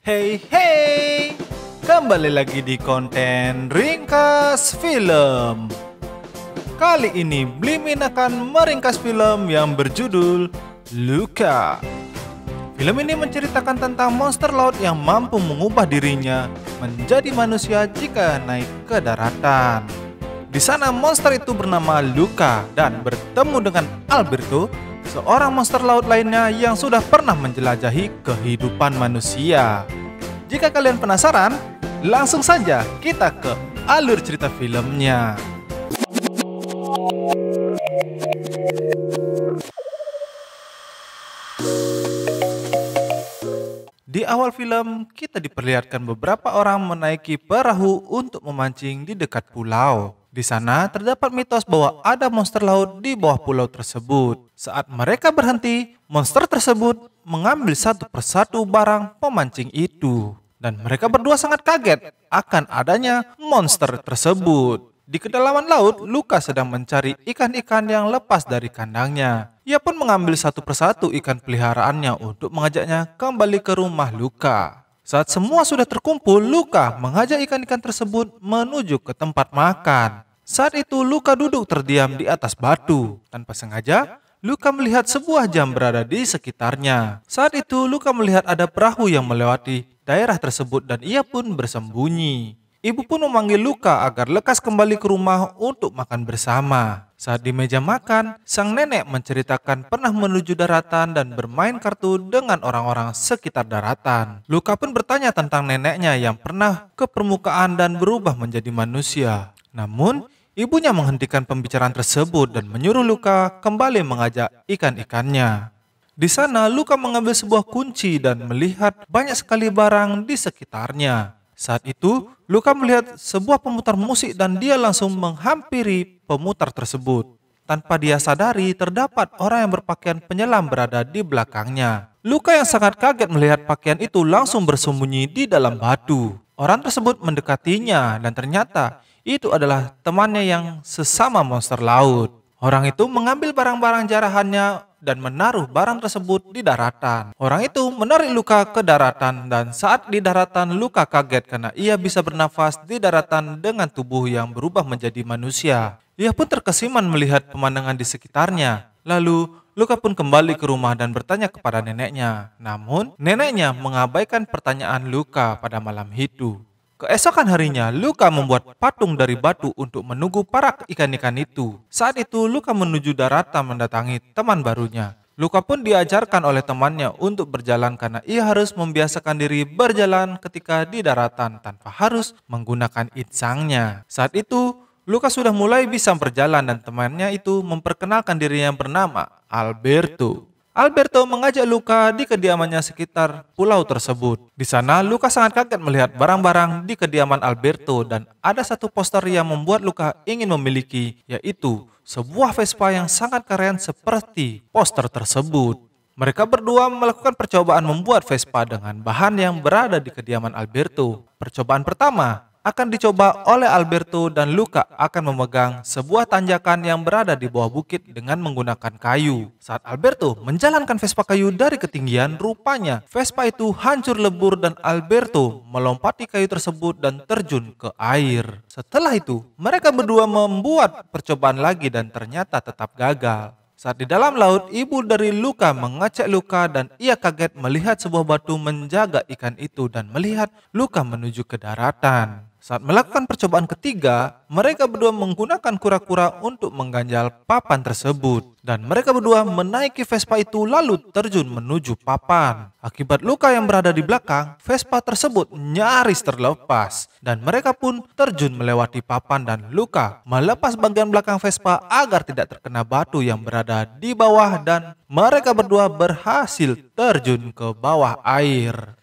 Hey hey, kembali lagi di konten Ringkas Film. Kali ini Blimin akan meringkas film yang berjudul Luka. Film ini menceritakan tentang monster laut yang mampu mengubah dirinya menjadi manusia jika naik ke daratan. Di sana monster itu bernama Luka dan bertemu dengan Alberto, seorang monster laut lainnya yang sudah pernah menjelajahi kehidupan manusia. Jika kalian penasaran, langsung saja kita ke alur cerita filmnya. Di awal film, kita diperlihatkan beberapa orang menaiki perahu untuk memancing di dekat pulau. Di sana terdapat mitos bahwa ada monster laut di bawah pulau tersebut. Saat mereka berhenti, monster tersebut mengambil satu persatu barang pemancing itu. Dan mereka berdua sangat kaget akan adanya monster tersebut. Di kedalaman laut, Luka sedang mencari ikan-ikan yang lepas dari kandangnya. Ia pun mengambil satu persatu ikan peliharaannya untuk mengajaknya kembali ke rumah Luka. Saat semua sudah terkumpul, Luka mengajak ikan-ikan tersebut menuju ke tempat makan. Saat itu Luka duduk terdiam di atas batu. Tanpa sengaja, Luka melihat sebuah jam berada di sekitarnya. Saat itu Luka melihat ada perahu yang melewati daerah tersebut dan ia pun bersembunyi. Ibu pun memanggil Luka agar lekas kembali ke rumah untuk makan bersama. Saat di meja makan, sang nenek menceritakan pernah menuju daratan dan bermain kartu dengan orang-orang sekitar daratan. Luka pun bertanya tentang neneknya yang pernah ke permukaan dan berubah menjadi manusia. Namun, ibunya menghentikan pembicaraan tersebut dan menyuruh Luka kembali mengajak ikan-ikannya. Di sana, Luka mengambil sebuah kunci dan melihat banyak sekali barang di sekitarnya. Saat itu, Luka melihat sebuah pemutar musik dan dia langsung menghampiri pemutar tersebut. Tanpa dia sadari, terdapat orang yang berpakaian penyelam berada di belakangnya. Luka yang sangat kaget melihat pakaian itu langsung bersembunyi di dalam batu. Orang tersebut mendekatinya dan ternyata itu adalah temannya yang sesama monster laut. Orang itu mengambil barang-barang jarahannya dan menaruh barang tersebut di daratan. Orang itu menarik Luka ke daratan dan saat di daratan Luka kaget karena ia bisa bernafas di daratan dengan tubuh yang berubah menjadi manusia. Ia pun terkesiman melihat pemandangan di sekitarnya. Lalu Luka pun kembali ke rumah dan bertanya kepada neneknya. Namun neneknya mengabaikan pertanyaan Luka pada malam itu. Keesokan harinya, Luka membuat patung dari batu untuk menunggu para ikan-ikan itu. Saat itu, Luka menuju daratan mendatangi teman barunya. Luka pun diajarkan oleh temannya untuk berjalan karena ia harus membiasakan diri berjalan ketika di daratan tanpa harus menggunakan insangnya. Saat itu, Luka sudah mulai bisa berjalan dan temannya itu memperkenalkan dirinya yang bernama Alberto. Alberto mengajak Luka di kediamannya sekitar pulau tersebut. Di sana, Luka sangat kaget melihat barang-barang di kediaman Alberto dan ada satu poster yang membuat Luka ingin memiliki, yaitu sebuah Vespa yang sangat keren seperti poster tersebut. Mereka berdua melakukan percobaan membuat Vespa dengan bahan yang berada di kediaman Alberto. Percobaan pertama akan dicoba oleh Alberto dan Luka akan memegang sebuah tanjakan yang berada di bawah bukit dengan menggunakan kayu. Saat Alberto menjalankan Vespa kayu dari ketinggian, rupanya Vespa itu hancur lebur dan Alberto melompati kayu tersebut dan terjun ke air. Setelah itu, mereka berdua membuat percobaan lagi dan ternyata tetap gagal. Saat di dalam laut, ibu dari Luka mengecek Luka dan ia kaget melihat sebuah batu menjaga ikan itu dan melihat Luka menuju ke daratan. Saat melakukan percobaan ketiga, mereka berdua menggunakan kura-kura untuk mengganjal papan tersebut. Dan mereka berdua menaiki Vespa itu lalu terjun menuju papan. Akibat Luka yang berada di belakang, Vespa tersebut nyaris terlepas. Dan mereka pun terjun melewati papan dan Luka melepas bagian belakang Vespa agar tidak terkena batu yang berada di bawah dan mereka berdua berhasil terjun ke bawah air.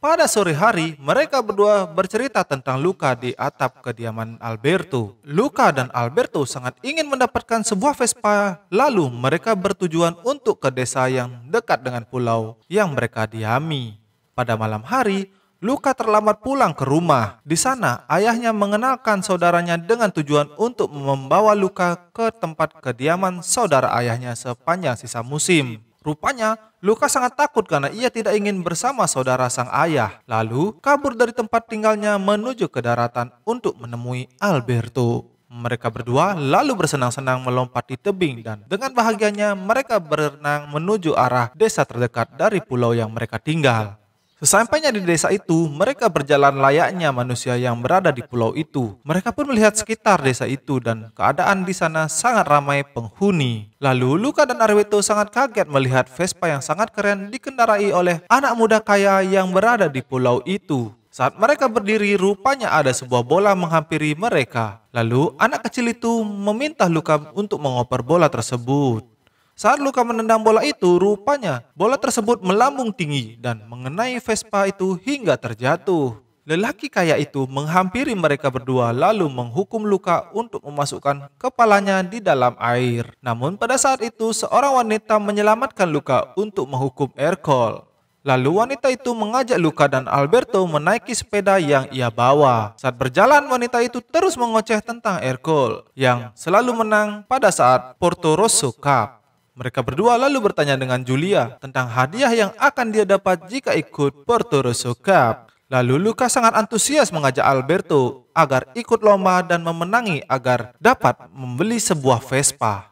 Pada sore hari, mereka berdua bercerita tentang Luka di atap kediaman Alberto. Luka dan Alberto sangat ingin mendapatkan sebuah Vespa, lalu mereka bertujuan untuk ke desa yang dekat dengan pulau yang mereka diami. Pada malam hari, Luka terlambat pulang ke rumah. Di sana, ayahnya mengenalkan saudaranya dengan tujuan untuk membawa Luka ke tempat kediaman saudara ayahnya sepanjang sisa musim. Rupanya, Luka sangat takut karena ia tidak ingin bersama saudara sang ayah. Lalu, kabur dari tempat tinggalnya menuju ke daratan untuk menemui Alberto. Mereka berdua lalu bersenang-senang melompat di tebing dan dengan bahagianya mereka berenang menuju arah desa terdekat dari pulau yang mereka tinggal. Sesampainya di desa itu, mereka berjalan layaknya manusia yang berada di pulau itu. Mereka pun melihat sekitar desa itu dan keadaan di sana sangat ramai penghuni. Lalu Luka dan Arweto sangat kaget melihat Vespa yang sangat keren dikendarai oleh anak muda kaya yang berada di pulau itu. Saat mereka berdiri, rupanya ada sebuah bola menghampiri mereka. Lalu anak kecil itu meminta Luka untuk mengoper bola tersebut. Saat Luka menendang bola itu, rupanya bola tersebut melambung tinggi dan mengenai Vespa itu hingga terjatuh. Lelaki kaya itu menghampiri mereka berdua lalu menghukum Luka untuk memasukkan kepalanya di dalam air. Namun pada saat itu seorang wanita menyelamatkan Luka untuk menghukum Ercole. Lalu wanita itu mengajak Luka dan Alberto menaiki sepeda yang ia bawa. Saat berjalan, wanita itu terus mengoceh tentang Ercole yang selalu menang pada saat Porto Rosso Cup. Mereka berdua lalu bertanya dengan Julia tentang hadiah yang akan dia dapat jika ikut Porto Rosso Cup. Lalu Luka sangat antusias mengajak Alberto agar ikut lomba dan memenangi agar dapat membeli sebuah Vespa.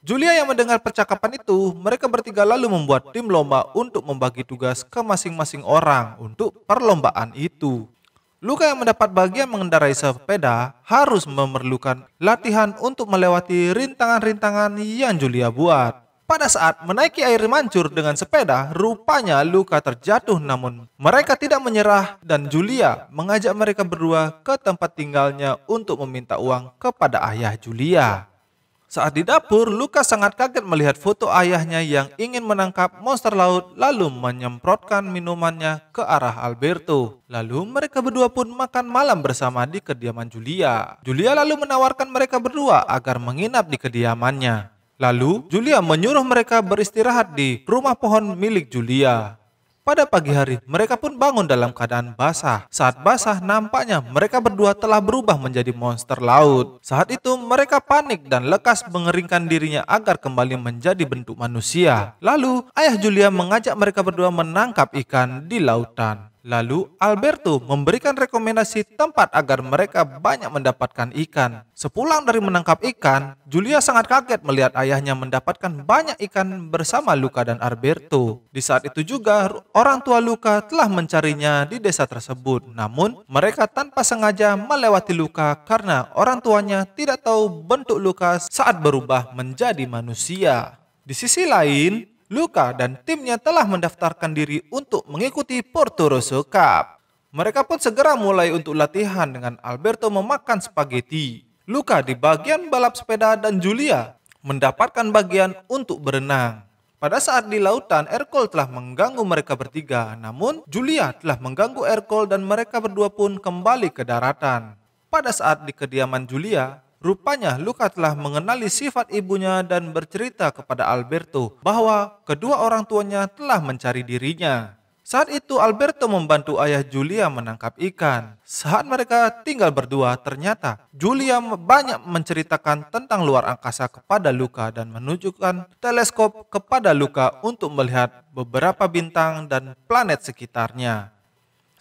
Julia yang mendengar percakapan itu, mereka bertiga lalu membuat tim lomba untuk membagi tugas ke masing-masing orang untuk perlombaan itu. Luka yang mendapat bagian mengendarai sepeda harus memerlukan latihan untuk melewati rintangan-rintangan yang Julia buat. Pada saat menaiki air mancur dengan sepeda, rupanya Luka terjatuh namun mereka tidak menyerah dan Julia mengajak mereka berdua ke tempat tinggalnya untuk meminta uang kepada ayah Julia. Saat di dapur, Luka sangat kaget melihat foto ayahnya yang ingin menangkap monster laut lalu menyemprotkan minumannya ke arah Alberto. Lalu mereka berdua pun makan malam bersama di kediaman Julia. Julia lalu menawarkan mereka berdua agar menginap di kediamannya. Lalu Julia menyuruh mereka beristirahat di rumah pohon milik Julia. Pada pagi hari, mereka pun bangun dalam keadaan basah. Saat basah, nampaknya mereka berdua telah berubah menjadi monster laut. Saat itu, mereka panik dan lekas mengeringkan dirinya agar kembali menjadi bentuk manusia. Lalu, ayah Julia mengajak mereka berdua menangkap ikan di lautan. Lalu, Alberto memberikan rekomendasi tempat agar mereka banyak mendapatkan ikan. Sepulang dari menangkap ikan, Julia sangat kaget melihat ayahnya mendapatkan banyak ikan bersama Luka dan Alberto. Di saat itu juga, orang tua Luka telah mencarinya di desa tersebut. Namun, mereka tanpa sengaja melewati Luka karena orang tuanya tidak tahu bentuk Luka saat berubah menjadi manusia. Di sisi lain, Luka dan timnya telah mendaftarkan diri untuk mengikuti Porto Rosso Cup. Mereka pun segera mulai untuk latihan dengan Alberto memakan spaghetti. Luka di bagian balap sepeda dan Julia mendapatkan bagian untuk berenang. Pada saat di lautan, Ercole telah mengganggu mereka bertiga. Namun, Julia telah mengganggu Ercole dan mereka berdua pun kembali ke daratan. Pada saat di kediaman Julia, rupanya Luka telah mengenali sifat ibunya dan bercerita kepada Alberto bahwa kedua orang tuanya telah mencari dirinya. Saat itu Alberto membantu ayah Julia menangkap ikan. Saat mereka tinggal berdua, ternyata Julia banyak menceritakan tentang luar angkasa kepada Luka dan menunjukkan teleskop kepada Luka untuk melihat beberapa bintang dan planet sekitarnya.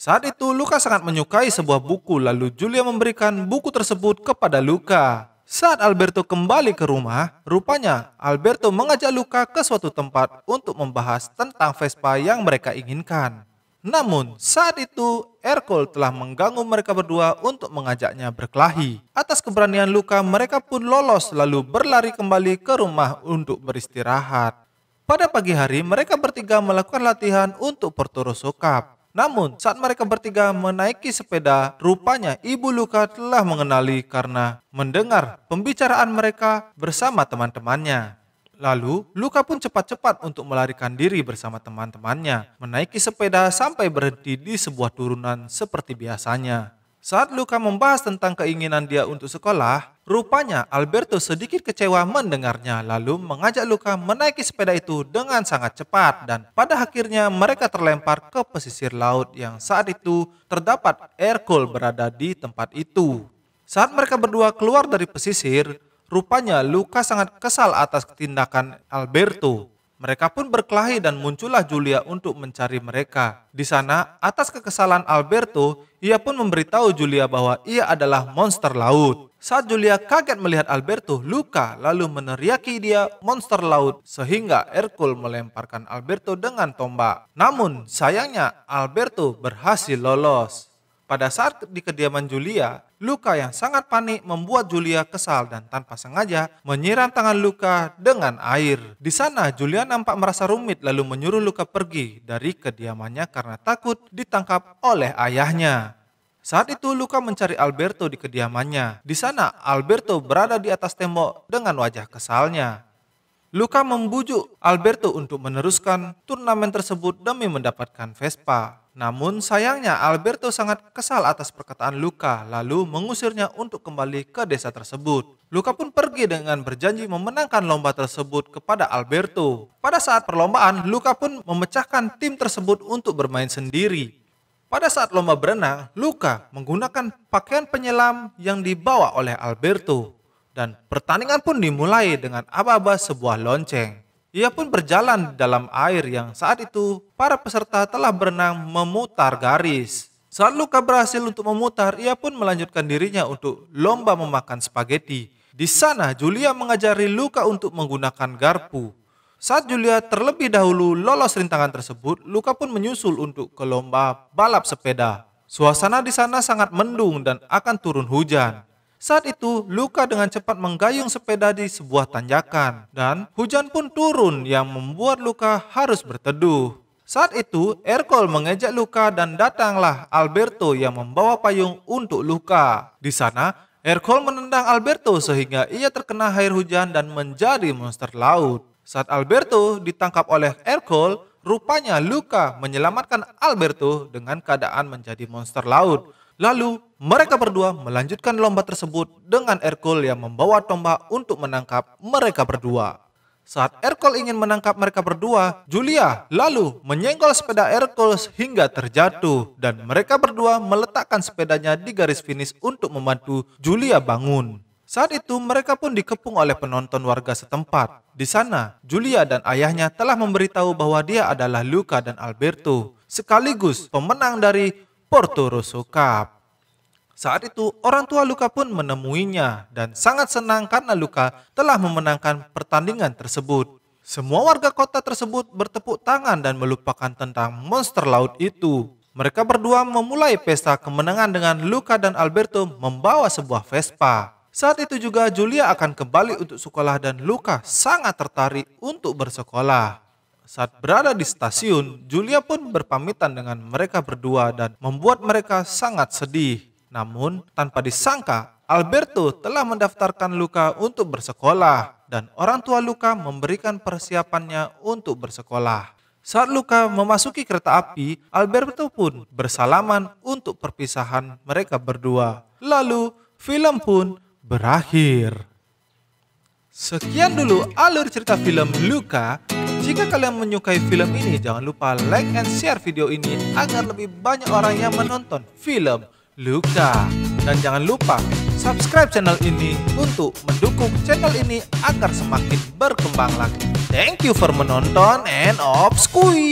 Saat itu Luka sangat menyukai sebuah buku, lalu Julia memberikan buku tersebut kepada Luka. Saat Alberto kembali ke rumah, rupanya Alberto mengajak Luka ke suatu tempat untuk membahas tentang Vespa yang mereka inginkan. Namun saat itu Ercole telah mengganggu mereka berdua untuk mengajaknya berkelahi. Atas keberanian Luka, mereka pun lolos lalu berlari kembali ke rumah untuk beristirahat. Pada pagi hari, mereka bertiga melakukan latihan untuk Porto Rosso Cup. Namun, saat mereka bertiga menaiki sepeda, rupanya ibu Luka telah mengenali karena mendengar pembicaraan mereka bersama teman-temannya. Lalu, Luka pun cepat-cepat untuk melarikan diri bersama teman-temannya, menaiki sepeda sampai berhenti di sebuah turunan seperti biasanya. Saat Luka membahas tentang keinginan dia untuk sekolah, rupanya Alberto sedikit kecewa mendengarnya lalu mengajak Luka menaiki sepeda itu dengan sangat cepat dan pada akhirnya mereka terlempar ke pesisir laut yang saat itu terdapat Ercole berada di tempat itu. Saat mereka berdua keluar dari pesisir, rupanya Luka sangat kesal atas tindakan Alberto. Mereka pun berkelahi dan muncullah Julia untuk mencari mereka. Di sana, atas kekesalan Alberto, ia pun memberitahu Julia bahwa ia adalah monster laut. Saat Julia kaget melihat Alberto luka lalu meneriaki dia monster laut sehingga Hercule melemparkan Alberto dengan tombak. Namun sayangnya Alberto berhasil lolos. Pada saat di kediaman Julia, Luca yang sangat panik membuat Julia kesal dan tanpa sengaja menyiram tangan Luca dengan air. Di sana Julia nampak merasa rumit lalu menyuruh Luca pergi dari kediamannya karena takut ditangkap oleh ayahnya. Saat itu Luca mencari Alberto di kediamannya. Di sana Alberto berada di atas tembok dengan wajah kesalnya. Luca membujuk Alberto untuk meneruskan turnamen tersebut demi mendapatkan Vespa. Namun sayangnya Alberto sangat kesal atas perkataan Luca lalu mengusirnya untuk kembali ke desa tersebut. Luca pun pergi dengan berjanji memenangkan lomba tersebut kepada Alberto. Pada saat perlombaan, Luca pun memecahkan tim tersebut untuk bermain sendiri. Pada saat lomba berenang, Luca menggunakan pakaian penyelam yang dibawa oleh Alberto. Dan pertandingan pun dimulai dengan aba-aba sebuah lonceng. Ia pun berjalan di dalam air yang saat itu para peserta telah berenang memutar garis. Saat Luca berhasil untuk memutar, ia pun melanjutkan dirinya untuk lomba memakan spaghetti. Di sana Julia mengajari Luca untuk menggunakan garpu. Saat Julia terlebih dahulu lolos rintangan tersebut, Luca pun menyusul untuk ke lomba balap sepeda. Suasana di sana sangat mendung dan akan turun hujan. Saat itu, Luca dengan cepat menggayung sepeda di sebuah tanjakan dan hujan pun turun yang membuat Luca harus berteduh. Saat itu, Hercule mengejek Luca dan datanglah Alberto yang membawa payung untuk Luca. Di sana, Hercule menendang Alberto sehingga ia terkena air hujan dan menjadi monster laut. Saat Alberto ditangkap oleh Hercule, rupanya Luca menyelamatkan Alberto dengan keadaan menjadi monster laut. Lalu, mereka berdua melanjutkan lomba tersebut dengan Hercule yang membawa tombak untuk menangkap mereka berdua. Saat Hercule ingin menangkap mereka berdua, Julia lalu menyenggol sepeda Hercule hingga terjatuh dan mereka berdua meletakkan sepedanya di garis finish untuk membantu Julia bangun. Saat itu mereka pun dikepung oleh penonton warga setempat. Di sana, Julia dan ayahnya telah memberitahu bahwa dia adalah Luca dan Alberto, sekaligus pemenang dari Porto Rosso Cup. Saat itu orang tua Luca pun menemuinya dan sangat senang karena Luca telah memenangkan pertandingan tersebut. Semua warga kota tersebut bertepuk tangan dan melupakan tentang monster laut itu. Mereka berdua memulai pesta kemenangan dengan Luca dan Alberto membawa sebuah Vespa. Saat itu juga Julia akan kembali untuk sekolah dan Luca sangat tertarik untuk bersekolah. Saat berada di stasiun, Julia pun berpamitan dengan mereka berdua dan membuat mereka sangat sedih. Namun, tanpa disangka, Alberto telah mendaftarkan Luca untuk bersekolah dan orang tua Luca memberikan persiapannya untuk bersekolah. Saat Luca memasuki kereta api, Alberto pun bersalaman untuk perpisahan mereka berdua. Lalu, film pun berakhir. Sekian dulu alur cerita film Luca. Jika kalian menyukai film ini, jangan lupa like and share video ini agar lebih banyak orang yang menonton film Luca. Dan jangan lupa subscribe channel ini untuk mendukung channel ini agar semakin berkembang lagi. Thank you for menonton and of squeeze.